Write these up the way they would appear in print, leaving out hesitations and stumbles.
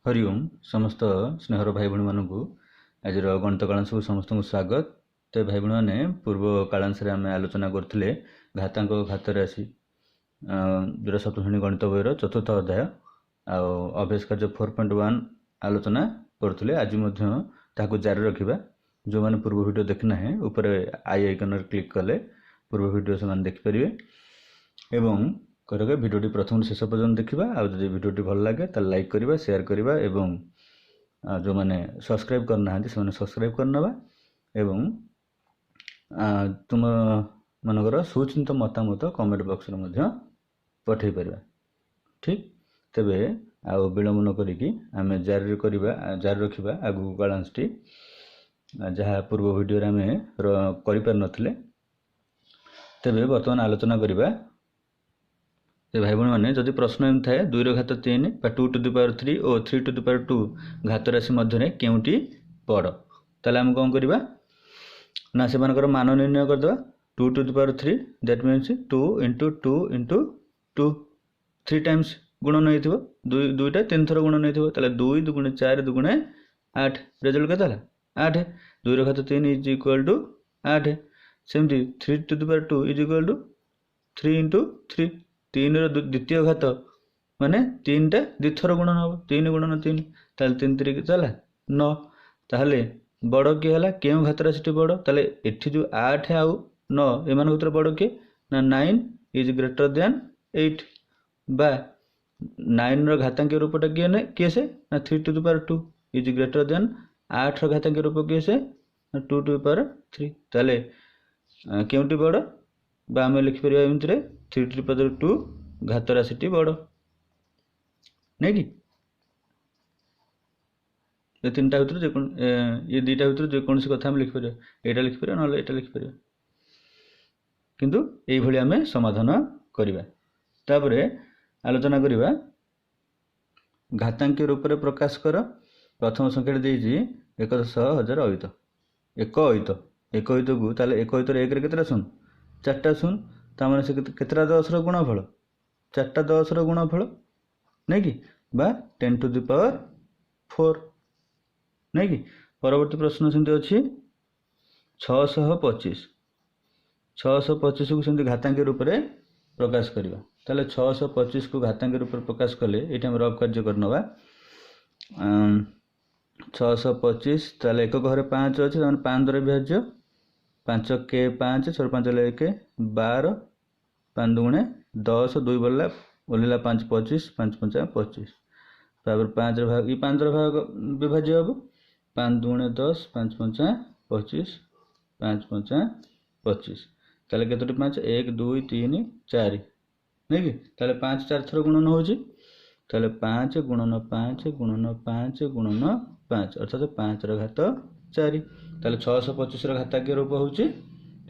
हरिओम समस्त स्नेहर भाई भाई मानक आज गणित कालांश को समस्त को स्वागत। तो भाई भाई मैंने पूर्व कालांश आम आलोचना करते घातांक घात राशि जो सप्तम श्रेणी गणित बहिर चतुर्थ अध्याय अभ्यास कार्य 4.1 आलोचना करते आज जारी रखा। जो मैंने पूर्व वीडियो देखना है ऊपर आई आइकन क्लिक कले पूर्व वीडियो से देखिपारे एवं करके भिडियोटी प्रथम शेष पर्यटन देखा। आदि भिडियोटी भल लगे तो लाइक करवा शेयर करवा एवं जो मैंने सब्सक्राइब करना से सब्सक्राइब करना एवं तुम मनकर सुचिंत मतामत कमेंट बॉक्स में पठे पार। ठीक तेबे आ विलंब न करिकी आमे जारी रखा आगु कालांशटी जहाँ पूर्व वीडियो आम कर नथिले। तेबे वर्तमान आलोचना करवा भाई भाई मैंने जदि प्रश्न एम थाए 2 घात 3 2 टू द पावर 3 और 3 टू द पावर 2 घात राशि मध्य केउटी बड़ ताले आम कौन करवा ना से मान निर्णय करदे 2 to the power 3 that means 2 into 2 into 2 3 times गुणन हो दुईटा 3 थर गुणन हो 2 दुगुणे 4 दुगुणे 8 रेजल्ट के 8 2 घात 3 इज इक्वाल टू 8 सेमती 3 to the power 2 is equal to 3 into 3 3 द्वितीय घात माने 3 टा द्विथर गुणन हम 3 गुणन 3 ताले 3 3 चला 9 ताले बड़ किए है क्यों घात राशि बड़ ताले एठी जो 8 आउ 9 एमान भीतर बड़ किए ना 9 इज ग्रेटर देन 8 बा 9 रो घातांक रूपटा किए से ना 3 to the power 2 is greater than 8 रो घातांक रूप किए से ना 2 टू द पावर 3 ताले केउटी बड़ बा आम लिखिपर एमती 3 टू द पावर 2 घात राशि बड़ नहीं कि ये 3टा भर ये 2टा भर जेकोसी कथा लिखिपर यहाँ लिखिपर ना यहाँ लिखिपर किंतु ये आम समाधान करवा। तापर आलोचना करवा घातांक रूप में प्रकाश कर प्रथम संख्या देजी 110,000 अयुत एक अयुत को ताले एक अयुतर एक केतटा शून्य 4टा शून्य तार से केतटा 10 गुणफल 4टा 10 गुणफल नहीं कि बा 10 टू द पावर 4 नहीं कि। परवर्ती प्रश्न सेमती अच्छी 625 को सेमती घातांक रूप में प्रकाश करवा ताले 625 को घातांक रूप में प्रकाश कले ये आम रफ कार्य करनवा 625 ताले एक घर 5 अच्छे 5 द्वारा विभाज्य 5 के 5 6 5 1 12 5 दुगुणे 10 2 बोला ओल्ला 5 25 5 5 25 तापर 5 भाग ये 5 भाग विभाज्य हम 5 दुगुणे 10 5 5 25 5 5 25 ताले केतोटी 5 1 2 3 4 नहीं कि ताले 5 4 थर गुणन हो 5 गुणन 5 गुणन 5 गुणन 5 अर्थात 5 घात 4 ताले 625 घातांक रूप हूँ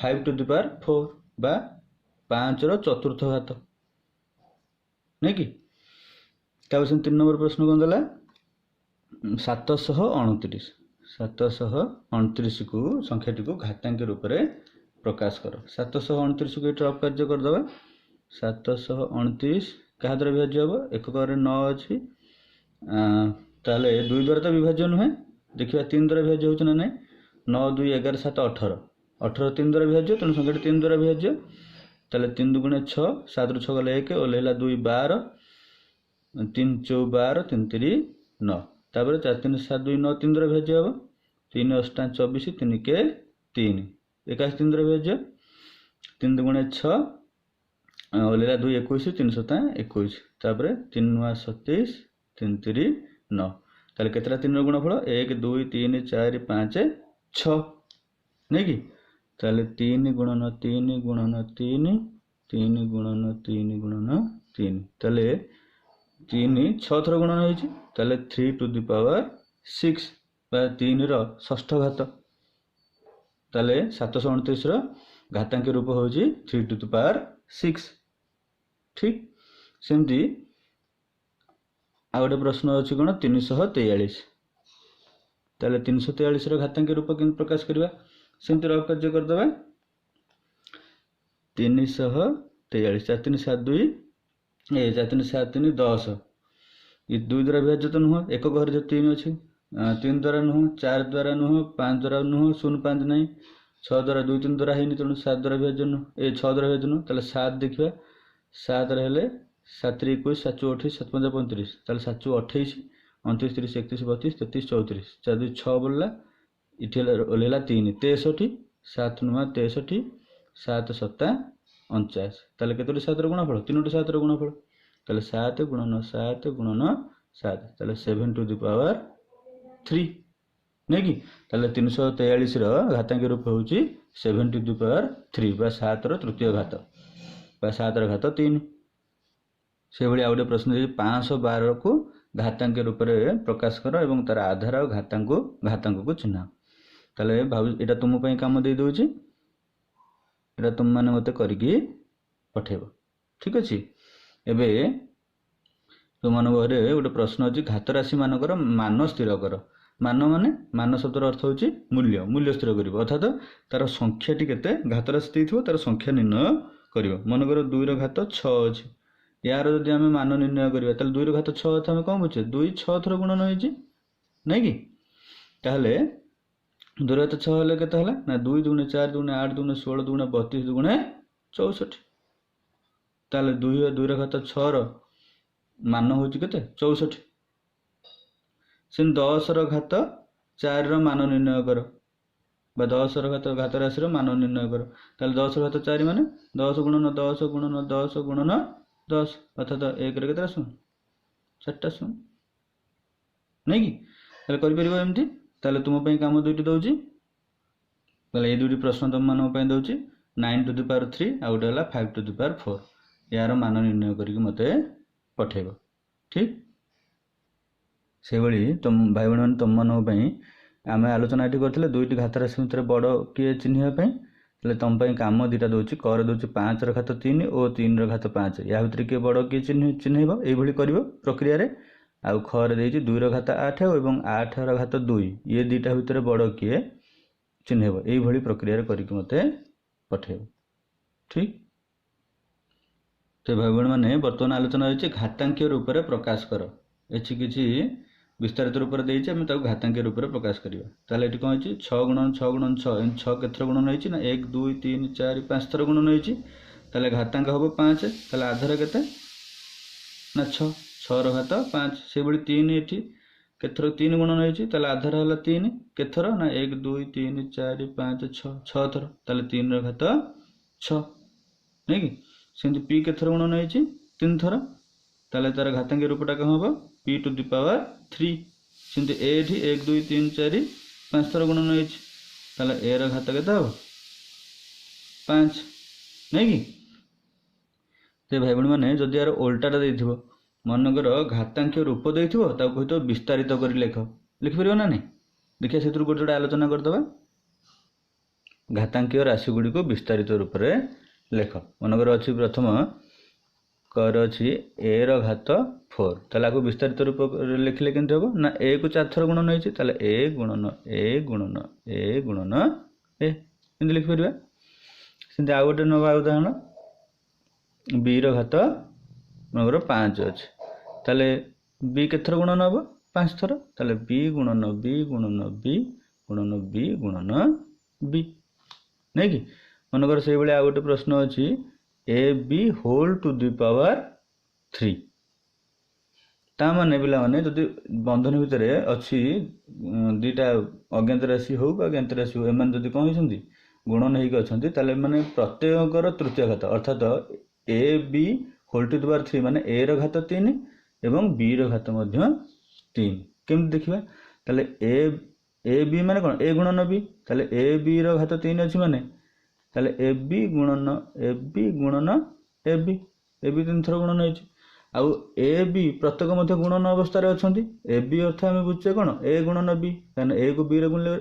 5 टू द पावर 4 बा 5 चतुर्थ घात नहीं कि। तब से 3 नंबर प्रश्न कौन देला 729 को संख्याटी को घातांक रूप में प्रकाश कर 729 को रफ कार्य करदे 729 क्या द्वारा विभाज्य हम एक घर 9 अच्छी ताले 2 द्वारा तो विभाज्य नुहे देखा 3 द्वारा विभाज्य हो ना 9 2 11 7 18 18 3 द्वारा विभाज्य तेणु संख्या 3 द्वारा विभाज्य ताले 3 दुगुणे 6 7 रू 6 गले 1 ओल्ला 2 12 3 4 12 3 3 9 तापर 4 3 7 2 9 3 द्वारा विभाज्य हम 3 8 24 3 के 3 21 3 द्वारा विभाज्य 3 दुगुणे 6 ओल्ला 2 21 3 7 21 तापर 3 9 27 3 3 9 ताले केतटा 3 गुणफल 1 2 3 4 5 6 नहीं कि ताले 3 गुणन 3 गुणन 3 3 गुणन 3 गुणन 3 ताले 3 6 थर गुणन होइछि ताले 3 टू द पावर 6 बा 3 रो षष्ठ घात ताले 729 रो घातांक रूप होछि 3 टू द पावर 6 ठीक। सेमती आ गोटे प्रश्न अच्छी कौन 343 ताले 343 घातांक रूप कि प्रकाश करवा सेमती रफ कार्य करदे 343 4 3 7 2 4 3 7 3 10 ये 2 द्वारा विभाज्य तो नुह एक घर जो 3 अच्छी 3 द्वारा नुह 4 द्वारा नुह 5 द्वारा नुह 0 5 नहीं 6 द्वारा 2 3 द्वारा है तेणु 7 द्वारा विभाज्य नुह 6 द्वारा विभाज्य नुह ताले 7 देखिए 7 रहे 7 3 21 7 2 28 7 5 35 ताले 7 2 28 29 30 31 32 33 34 4 2 6 बोलला इठी ओलेला 3 63 7 9 63 7 7 49 ताले केतोटी 7 ର गुणफल 3ଟି 7 ର गुणफल ताले 7 गुणन 7 गुणन 7 ताले 7 टू द पावर 3 नहीं कि ताले 343 ର घातांक रूप होउची 7 टू द पावर 3 बा 7 ର तृतीय घात बा 7 ର घात 3 से भली आउटे प्रश्न जे 512 को घातांक रूप रे प्रकाश कर एवं तार आधार और घातांक को चिन्ह ताले भाव एटा तुम पई काम दे दोची एटा तुम माने मते करिकी पठेबो ठीक अछि एबे तुम घरे गोटे प्रश्न अच्छी घात राशि मानकर मान स्थिर कर मान माने मान शब्दर अर्थ होची मूल्य मूल्य स्थिर करिवो अर्थात तार संख्याटी केते घात राशि देइथिबो तार संख्या निर्णय करिवो मनकर 2 ର घात 6 अछि यार जदि आमे मान निर्णय करिवो ताले 2 ର घात 6 अर्थ आमे कोन बुझे 2 6 थर गुणन होइची नै कि ताहले 2 ର घात 6 हेले केते हला ना 2 2 4 2 8 2 16 2 32 2 64 ताले 2 ର घात 6 ର मान होची केते 64 सिन 10 ର घात 4 ର मान निर्णय कर बा 10 ର घात राशि ର मान निर्णय कर ताले 10 ର घात 4 माने 10 गुणन 10 गुणन 10 गुणन 10 अर्थात 1 रे केते शून्य 4टा शून्य नै कि ताले करि परिबो एमती ताले तुम पई काम दुइटी दउची ताले ए दुइटी प्रश्न तुम मान पई दउची 9 टू द पावर 3 आ उडला 5 टू द पावर 4 यार मान निर्णय करिक मते पठेब ठीक से भली तुम भाई बहन तुम मान आम आलोचना ये करते दुईट घात राशि भितर बड़ किए चिन्हवाई तुम कम दुटा दूसरी कर दूसरी 5 ର घात 3 और 3 ର घात 5 या भितर किए बड़ किए चिन्हब ये कर प्रक्रिया आउ खरे देती 2 ର घात 8 और 8 ର घात 2 ये दुटा भितर बड़ किए चिन्हब ये प्रक्रिया करके मत पठेब ठीक तो भाई बहन मैंने बर्तमान आलोचना होती घातांकीय रूप में प्रकाश कर एछि किछि विस्तारित रूप में देइछि हम ताको घातांकीय रूप में प्रकाश करिवा ताले एठी कोन अछि 6 गुणन 6 गुणन 6 इन 6 केथर गुणन होइछि ना 1 2 3 4 5 थर गुणन होइछि ताले घातांक हबो 5 ताले आधार केते ना 6 6 ର घात 5 से बळी 3 एठी केथर 3 गुणन होइछि ताले आधार हला 3 केथर ना 1 2 3 4 5 6 6 थर ताले 3 ର घात 6 नै कि सेंति p केथर गुणन होइछि 3 थर ताले तार घातांकीय रूपटा कम हबो p टू द पावर 3 सेंति a एठी 1 2 3 4 5 थर गुणन होइछि ताले a ର घात केते हबो 5 नै कि ते भाई बहन माने जदि यार उल्टाटा देथिबो मनकर घातांकीय रूप देथिबो ता कहितो विस्तारित करी लेख लिखि परिबो ना नै देखिया सेतुर गोटे आलोचना कर दबा घातांकीय राशि गुडी को विस्तारित रूप रे लेख मनकर अछि प्रथम कर अछि a ର घात 4 ताले आको विस्तारित रूप लिखले केनते हबो ना a को 4 थर गुणन होइछि ताले a गुणन a गुणन a गुणन a एंद लिखि परिबा सेंते आ गोटे नबा उदाहरण b ର घात मनकर 5 अछि ताले b केथर गुणन हबो 5 थर ताले b गुणन b गुणन b गुणन b गुणन b नै कि मनकर से बेले आ गोटे प्रश्न अछि A B whole to the power 3 ता माने पिला माने जदि बंधन भितर अछि दुटा अज्ञात राशि हो बा ज्ञात राशि हो एमान जदि कोन होइछन्ती गुणन हेक अछन्ती ताले माने प्रत्येकर तृतीय घात अर्थात A B whole to the power 3 माने ए ର घात 3 एवं बी ର घात मध्य 3 केम देखिबा ताले ए बी माने कोन ए गुणन बी ताले ए बी ର घात 3 अछि माने ताले ए बी गुणन ए बी गुणन ए बी 3 थर गुणन होइछि आउ ए बी प्रत्येक मध्य गुणन अवस्था रे अछन्ती ए बी अर्थ हम बुझे कोन ए गुणन बी कान ए को बी रे गुणले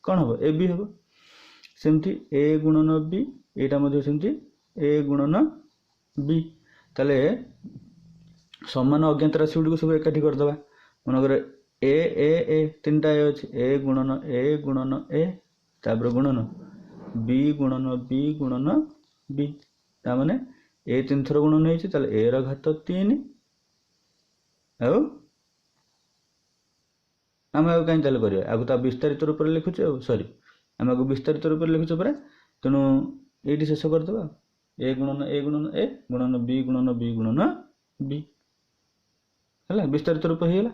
कोन हो ए बी हो सेमती ए गुणन बी एटा मध्य सेमती ए गुणन बी ताले समान अज्ञात राशि गुडी को सब एकाठी कर दबा मनकर ए तीनटा ए अछि ए गुणन ए तापर गुणन बी गुणन बी ता माने ए 3 थर गुणन होइछि ताले ए ର घात 3 आउ आम आगे कहीं ताले करिया आगु तो विस्तारित रूप में लिखुचे सॉरी आम आगु विस्तारित रूप में लिखुचे परा तेणु ये शेष करदे ए गुणन ए गुणन ए गुणन बी गुणन बी है विस्तारित रूप होगा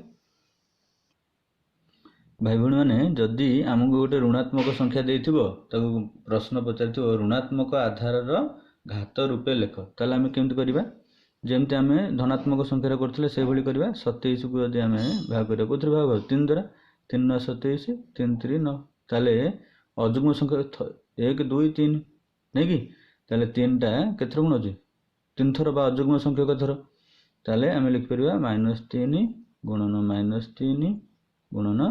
भाई भौणी मैंने जदि आमको गोटे ऋणात्मक संख्या देथिबो ताको प्रश्न पचारिथिबो ऋणात्मक आधारर घात रूपे लेख ताले आमे केमति करिबा जेमति आमे धनात्मक संख्या करथिले से भली करिबा 27 को यदि आमे भाग करिया कोथि भाग 3 द्वारा 3 9 27 3 3 9 ताले अजुग्म संख्या 1 2 3 नै कि ताले 3 टा केथर गुण अछि 3 थर बा अजुग्म संख्या कथर ताले आमे लिख परिबा -3 गुणन -3 गुणन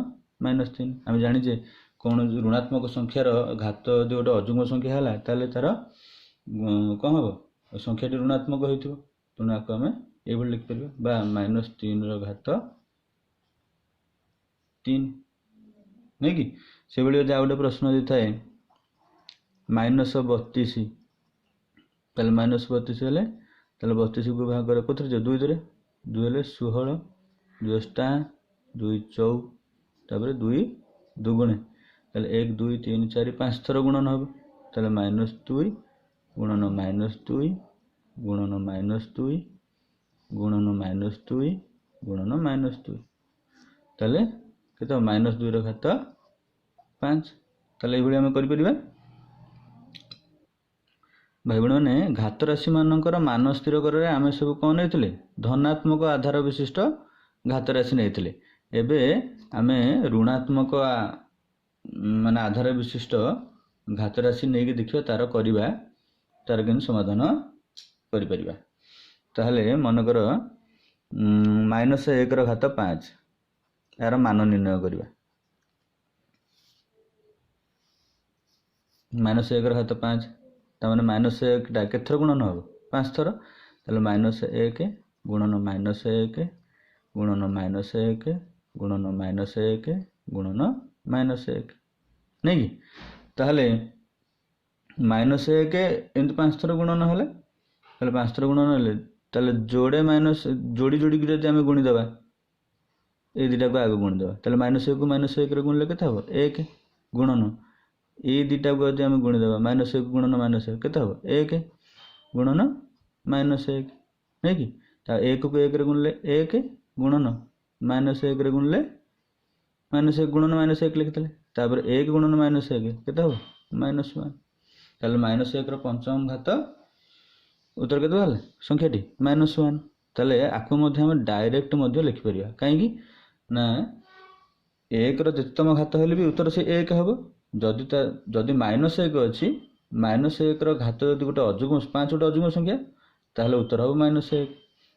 -3 आम जाचे कौन ऋणात्मक संख्यार घात जो गोटे अजुग्म संख्या है ताले तार कौन हम संख्याटी ऋणात्मक हो तेणु आपको आम ये लिखिपर बा -3 घात 3 नहीं कि से भाई यदि गोटे प्रश्न यदि थाए -32 ताले -32 हेले ताले 32 को भाग कर कोथरे 2 द्वारा 2 हेले 16 2 8 2 14 तापर 2 दुगुणे ताले 1 2 3 4 5 थर गुणन हम ताले -2 गुणन -2 गुणन -2 गुणन -2 गुणन -2 ताले केते -2 रो घात 5 ताले ए भली हम करि परिबा भाई भौणी मैंने घात राशि मानकर मान स्थिर कर आम सब कौन नहीं धनात्मक आधार विशिष्ट घात राशि नहीं एबे आमे ऋणात्मक माने आधार विशिष्ट घात राशि नहीं देखिए तार करिबा तार केन समाधान करि परिबा ताहले मनकर -1 रो घात 5 यार मान निर्णय करिबा -1 रो घात 5 तामाने -1 टा केथर गुणन हो 5 थर ताले -1 गुणन -1 गुणन -1 गुणन -1 गुणन -1 नहीं कि ताहले -1 एमती 5 थर गुणन हेले ताले 5 थर गुणन हेले ताले जोड़े माइनस जोड़ी जोड़ी जदि आमे गुणी देबा ए दुटा को आगे गुणी देबा ताले -1 को -1 रे गुणले केते हो 1 गुणन ये दुटा को यदि आम गुणी देवा -1 गुणन -1 केते हम 1 गुणन -1 नहीं कि 1 को 1 रे गुणले 1 गुणन -1 रे गुणले -1 गुणन -1 लिखिते तापर 1 गुणन -1 केते हम -1 ताले -1 रो पंचम घात उत्तर केते बाले संख्याटी -1 ताले आको मध्ये हम डायरेक्ट मध्ये लिखि परिया काहे कि ना 1 रो जेतम घात हेले भी उत्तर से 1 हबो जदि जदि -1 अच्छी -1 रो घात जदि गोटे अजुग्म 5 गोटे अजुग्म संख्या ताहले उत्तर हम -1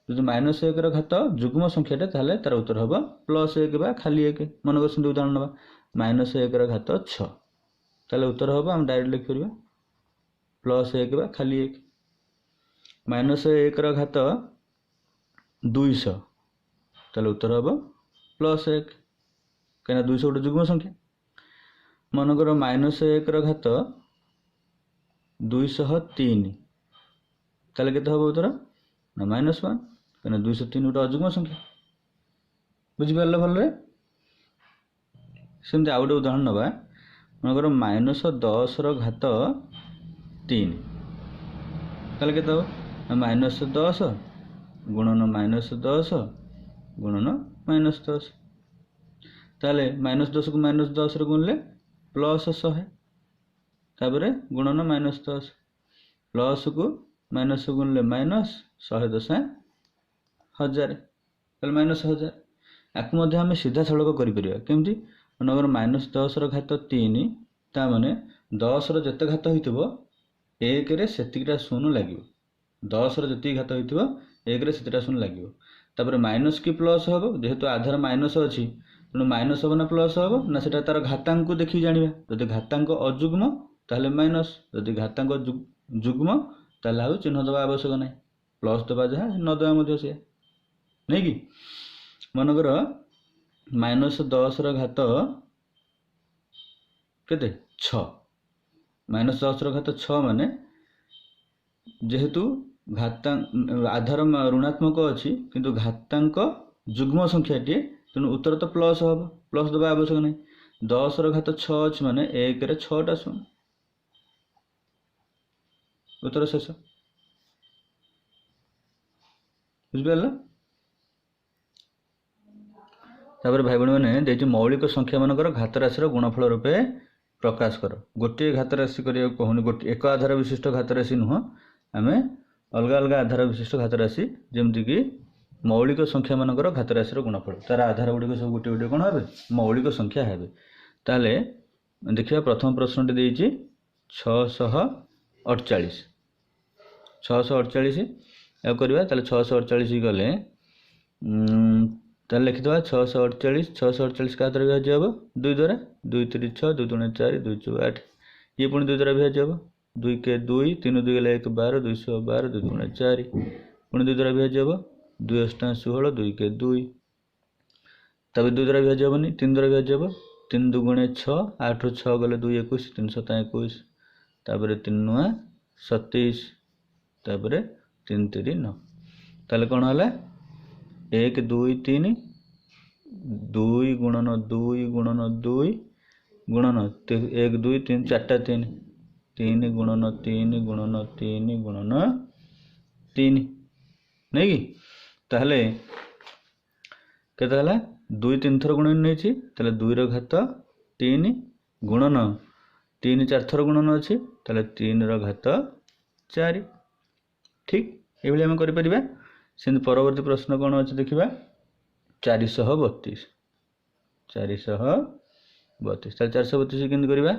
जदि -1 रो घात जुग्म संख्याटा ताहले तार उत्तर हम +1 बा खाली 1 मन को सिंधु उदाहरण नबा -1 रो घात 6 ताहले उत्तर हम हम डायरेक्ट लिख परिबा +1 बा खाली 1 -1 रो घात 200 ताहले उत्तर हम +1 कहना 200 गोटे जुग्म संख्या मनकर -1 रो घात 203 ताले केते हबो उत्तर ना -1 कहना 203 गोटे अजुग्म संख्या बुझि परले भलरे सेमते आ गोटे उदाहरण नबा मनकर -10 रो घात 3 ताले केते हबो -10 गुणन -10 गुणन -10 ताले -10 को -10 रे गुणले +100 तापर गुणन -10 प्लस को माइनस गुणले -110 हजार ताले -1000 आक मध्य आम सीधा सड़क करिपरिया केमती मनगर -10 रो घात 3 ता माने 10 रो जते घात होइतबो 1 रे सेतिटा शून्य लागिवो 10 रो जति घात होइतबो 1 रे सेतिटा शून्य लागिवो तापर माइनस की प्लस हबो जेहेतु आधार माइनस अछि तेणु माइनस हम ना प्लस हम ना से तार घातांक को देखी जानिबा जदि घातांक अजुग्म ताहले माइनस जदि घातांक जुग्म ताहले आउ चिन्ह दबा आवश्यक नै प्लस दबा जहा न दबा मध्य से नै कि मनकर -10 रो घात केते 6 -10 रो घात 6 माने जेहेतु घातांक आधार ऋणात्मक अछि किंतु घातांक जुग्म संख्याटी तेणु उत्तर तो प्लस हम प्लस देवा आवश्यक नहीं 10 ର ଘାତ 6 ଅଛି ମାନେ 1 ରେ 6ଟା ଶୂନ उत्तर शेष बुझिपार तापर भाई भाई मैंने देखिए मौलिक संख्या मानकर घात राशि गुणफल रूपे प्रकाश कर गोटे घात राशि करिया कहूनी गोटे एक आधार विशिष्ट घात राशि नुह आम अलग अलग आधार विशिष्ट घात राशि जमती कि मौलिक संख्या मानकर घात राशि गुणफल तार आधार गुड़िक सब गोटे गोटे कौन हे मौलिक संख्या हे ताले देखिए प्रथम प्रश्न टी देछि 648 648 या करवा ताले 648 गले ताले लिखिदवा 648 का द्वारा विभाज्य हम 2 द्वारा 2 3 6 2 3 4 2 4 8 ये पुणी 2 द्वारा विभाज्य हम 2 के 2 3 2 गले 1 12 212 2 3 4 पुणी 2 द्वारा विभाज्य हम 2 8 16 2 के 2 तब 2 द्वारा विभाज्य हेनी 3 द्वारा विभाज्य हम 3 2 6 8 6 गले 2 21 3 7 21 तापर 3 9 27 तापर 3 3 9 ताले कौन है 1 2 3 2 गुणन 2 गुणन 2 गुणन 1 2 3 4टा 3 3 गुणन 3 गुणन 3 गुणन 3 नहीं कि ताहले केते हला 2 3 थर गुणन नहीं ताहले 2 रो घात 3 गुणन 3 4 थर गुणन अछि ताहले 3 रो घात 4 ठीक एभली हम करि परिबा से परवर्ती प्रश्न कौन अच्छे देखा 432 432 केमती करवा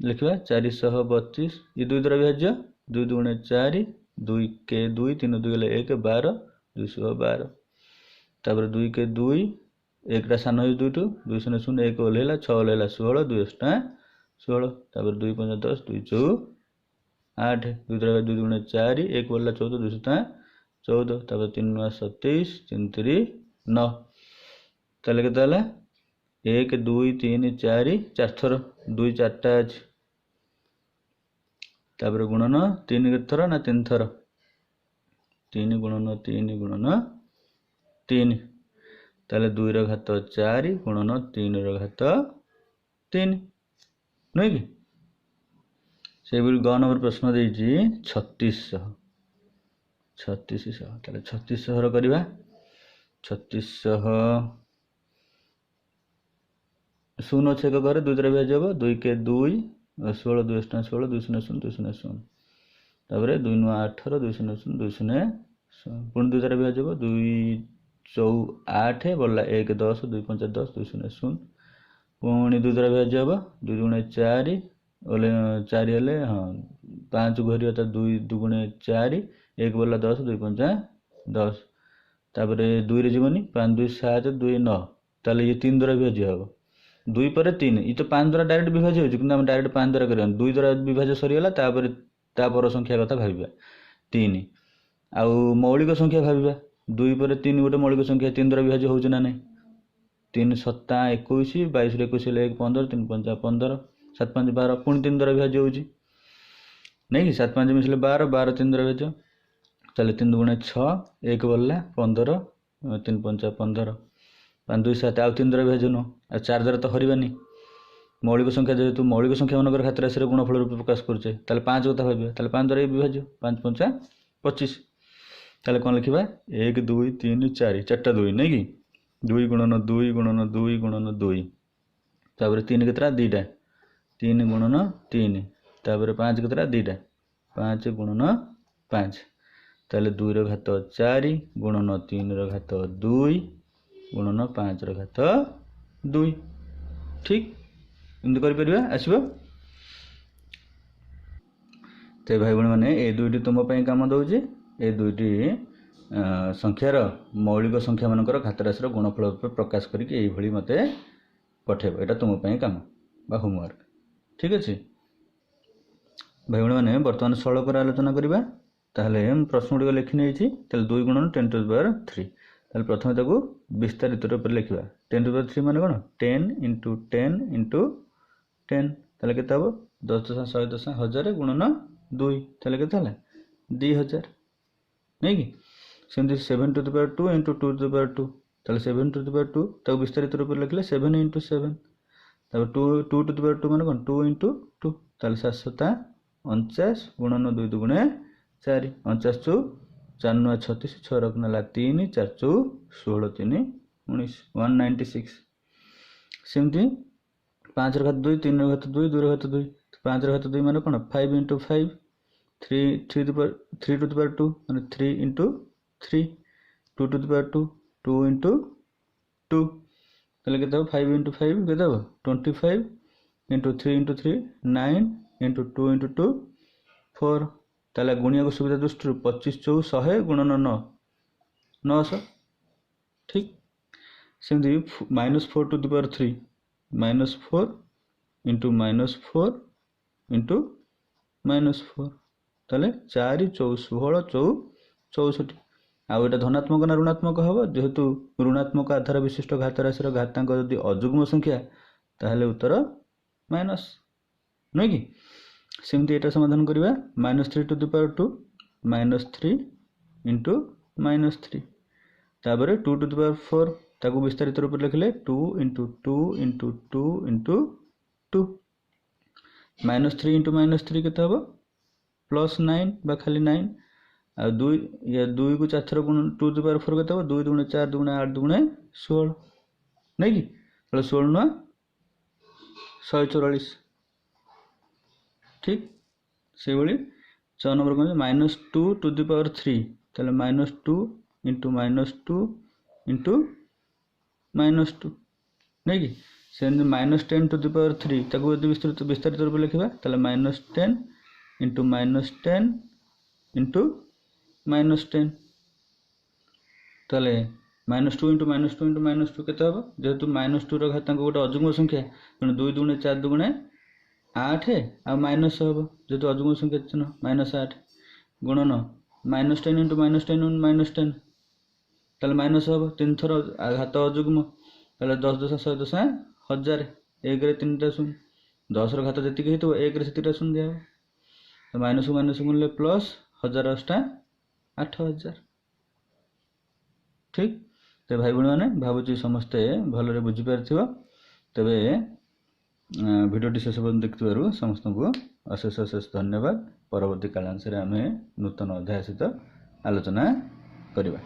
लिखा 432 ये 2 द्वारा विभाज्य 2 2 4 2 के 2 3 2 गले 1 12 212 तापर 2 के 2 1टा सान 2 टू 2 0 0 1 ओल्ला 6 ओल्ला 16 2 8 16 तापर 2 5 10 2 4 8 2 द्वारा 2 2 4 1 ओल्ला 14 2 7 14 तापर 3 9 27 3 3 9 ताले के 1 2 3 4 4 थर 2 4टा अछि तापर गुणन 3 के थर ना 3 थर 3 गुणन 3 ताले 2 रो घात 4 गुणन 3 रो घात 3 नहीं कि से ग नंबर प्रश्न देछि 3600 ताले 3600 करवा 3600 शून्य अच्छे घर 2 द्वारा विभाज्य हम 2 के 2 16 2 8 16 2 0 0 2 0 0 तापर 2 9 18 2 0 0 2 0 पुणी 2 द्वारा विभाज्य हम 2 4 8 बोला 1 10 2 5 10 2 0 0 पुणी 2 द्वारा विभाज्य हम 2 2 4 ओले 4 हेले हाँ 5 घरी 2 2 4 1 बोला 10 2 5 10 तापर 2 रे जीवनी 5 2 7 2 9 ताले ये 3 द्वारा विभाज्य हम 2 पर 3 ये तो 5 द्वारा डायरेक्ट विभाज्य हो कि डायरेक्ट 5 द्वारा कर 2 द्वारा विभाज्य सरीगला तापर संख्या कथा भाविबा 3 आउ मौलिक संख्या भाविबा 2 पर 3 गोटे मौलिक संख्या 3 द्वारा विभाज्य होउछ ना नहीं 3 7 21 22 रे 21 ले 1 15 3 5 15 7 5 12 पुणी 3 द्वारा विभाज्य होउछ नहीं कि 7 5 मिसले 12 12 3 द्वारा विभाज्य चले 3 2 6 1 बोला 15 3 5 15 5 2 7 आउ 3 द्वारा विभाज्य न 4 द्वारा तो हरबानी मौलिक संख्या जेहेतु मौलिक संख्या मानकर घात राशि गुणफल रूप प्रकाश करुचे ताले 5 कथा भाविबा ताले 5 द्वारा विभाज्य 5 5 25 ताले कौन लिखा 1 2 3 4 4टा 2 नहीं कि 2 गुणन 2 गुणन 2 गुणन 2 तापर 3 केतरा 2टा 3 गुणन 3 तापर 5 केतरा 2टा 5 गुणन 5 ताले 2 रो घात 4 गुणन 3 रो घात 2 गुणन 5 रो घात 2 ठीक एमती कर आसब तो भाई भाई मैंने ये दुईटी तुम कम दूचे ये दुईटी संख्यार मौलिक संख्या मानकर घात राशि गुणफल प्रकाश करके मत पठेब यहाँ तुम कम बा होमवर्क ठीक अच्छे भाई भाई मैंने बर्तमान सरल पर आलोचना करवा ताहले प्रश्न गुड़िक लिखी नहीं 2 गुणन 10 to the power 3 ताहले प्रथम ताको विस्तारित रूप में लिखा 10 to the power 3 मान कौन 10 into 10 into 10 ताहले केते हबो 10 100 10 1000 गुणन 2 ताहले केते हला 2000 नहीं कि सेमती 7 to the power 2 into 2 to the power 2 ताले 7 टू द पावर 2 ताको विस्तारित रूप में लिखले 7 × 7 तापर 2 टू द पावर 2 माने कोन 2 × 2 ताले 7 7 49 गुणन 2 2 गुणे 4 49 चौ 4 9 36 6 रख नला 3 4 चौ 16 3 19 196 सेमती 5 ର ଘାତ 2 3 ର ଘାତ 2 2 ର ଘାତ 2 5 ର ଘାତ 2 माने कोन 5 × 5 3 टू द पावर 2 माने 3 × 3 2 टू द पावर 2 2 × 2 ताले केते हो 5 × 5 केते हो 25 × 3 × 3 9 × 2 × 2 4 ताले गुणिया को सुविधा दृष्टि 25 चौ 100 गुणन 9 900 ठीक सेमती -4 टू द पावर 3 -4 × -4 × -4 ताले 4 चौ 16 चौ 64 आउ एटा धनात्मक ना ऋणात्मक हबो जेहेतु ऋणात्मक आधार विशिष्ट घात राशि रो घातांक यदि अजुग्म संख्या ताहले उत्तर माइनस नै कि सेमती एटा समाधान करिवा -3 टू द पावर 2 -3 × -3 ताबरे 2 टू द पावर 4 ताको विस्तारित रूप में लिखले 2 × 2 × 2 × 2 -3 × -3 केते हबो +9 बा खाली 9 आ 2 या 2 को 4 थर गुण 2 टू द पावर 4 केते हबो 2 × 4 2 × 8 2 × 16 नै कि 16 ना 144 ठीक से बोली 6 नंबर कोन -2 टू द पावर 3 ताले -2 × -2 × -2 नै कि से -10 टू द पावर 3 ताको यदि विस्तारित रूप लिखिबा ताले -10 × -10 × -10 ताले -2 × -2 × -2 केते हबो जेहेतु -2 रो घातांक गोटे अजुग्म संख्या तेणु 2 2 × 4 2 × 8 आ माइनस हबो जेहेतु अजुग्म संख्या चिन्ह -8 गुणन -10 × -10 -10 ताले माइनस हबो 3 थर घात अजुग्म ताले 10 10 110 1000 1 रे 3 टा शून्य 10 रो घात जति हेतु 1 रे 7 टा शून्य दिया तो माइनस गुणले प्लस 1000 8 8000 ठीक तो भाई बहन मैंने भावुची समस्ते भलरे बुझी पारथिबो तबे भिडियोटी शेष पर्यंत देखिथिबारु समस्त को अशेष अशेष धन्यवाद परवर्ती कालांश रे आमे नूतन अध्याय सहित आलोचना करिबा।